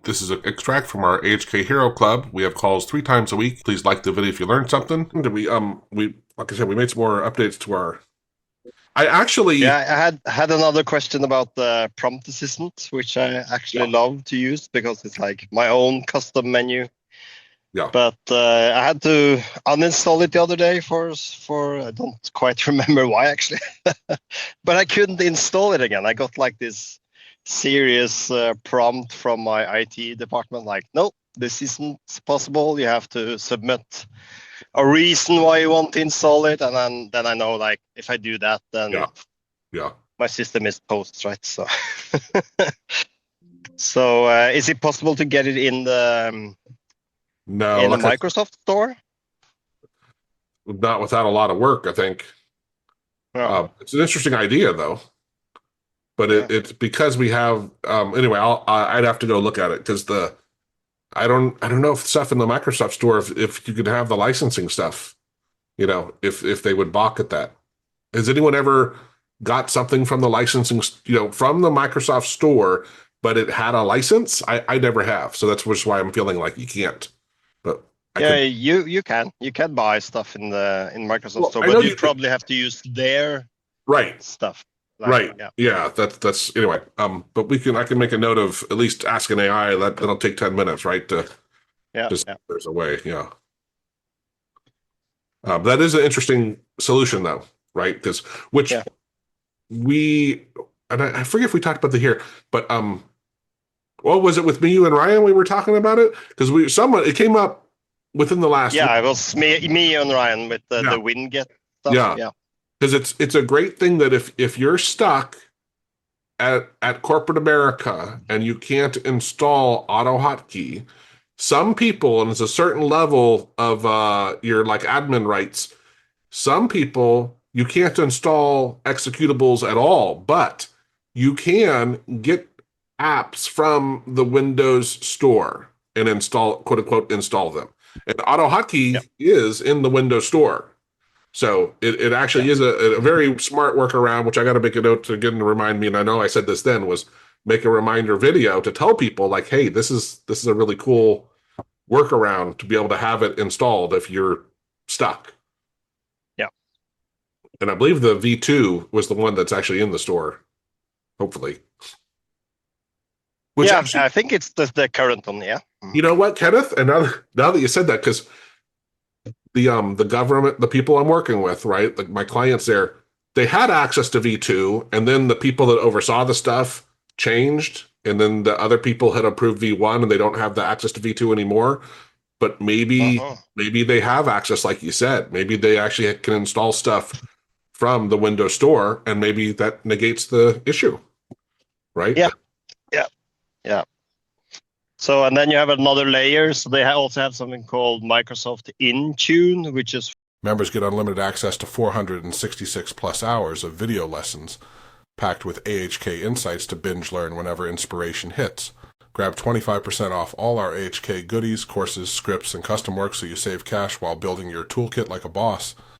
This is an extract from our AHK Hero Club. We have calls 3 times a week. Please like the video if you learned something. We like I said, we made some more updates to our. I actually, Yeah, I had another question about the prompt assistant, which I actually love to use because it's like my own custom menu. yeah, But I had to uninstall it the other day for I don't quite remember why actually, but I couldn't install it again. I got like this serious prompt from my IT department, like, nope, this isn't possible. You have to submit a reason why you want to install it, and then I know, like, if I do that, then yeah, yeah. my system is toast, right? So, so is it possible to get it in No, the like I, Microsoft store? not without a lot of work, I think. Yeah, It's an interesting idea, though. But yeah. it's because we have anyway. I'd have to go look at it because I don't know if stuff in the Microsoft store if you could have the licensing stuff. If they would balk at that. Has anyone ever got something from the licensing, from the Microsoft store, but it had a license? I never have, so that's just why I'm feeling like you can't. But I Yeah, could. you can buy stuff in Microsoft Well, Store, I know but you you could. probably have to use their Right, stuff. Like, right. yeah, Yeah, that's anyway. But I can make a note of at least ask an AI. That'll take 10 minutes, right? To yeah, just yeah, there's a way. Yeah. That is an interesting solution, though, right? Because which yeah, we and I forget if we talked about the here, but what was it with me, you, and Ryan? We were talking about it because it came up within the last week. yeah. It was me and Ryan with Yeah, the WinGet stuff. yeah, Yeah, because it's a great thing that if you're stuck at corporate America and you can't install AutoHotkey, some people, and it's a certain level of your like admin rights. Some people, you can't install executables at all, but you can get apps from the Windows Store and install, quote unquote, install them. And yeah, AutoHotkey is in the Windows Store. So it yeah, actually is a very smart workaround, which I got to make a note to again to remind me. And I know I said this then was make a reminder video to tell people like, hey, this is a really cool workaround to be able to have it installed if you're stuck. yeah. And I believe the V2 was the one that's actually in the store, hopefully. Which Yeah, actually, I think it's the current one. Yeah. you know what, Kenneth? And now that you said that, because the government, the people I'm working with, right, like my clients there, they had access to V2, and then the people that oversaw the stuff changed, and then the other people had approved V1, and they don't have the access to V2 anymore. But Uh-huh. maybe they have access, like you said. Maybe they actually can install stuff from the Windows Store, and maybe that negates the issue, right? Yeah, yeah, yeah. So, and then you have another layer. So they also have something called Microsoft Intune, which is Members get unlimited access to 466 plus hours of video lessons, packed with AHK insights to binge learn whenever inspiration hits. Grab 25% off all our AHK goodies, courses, scripts, and custom work so you save cash while building your toolkit like a boss.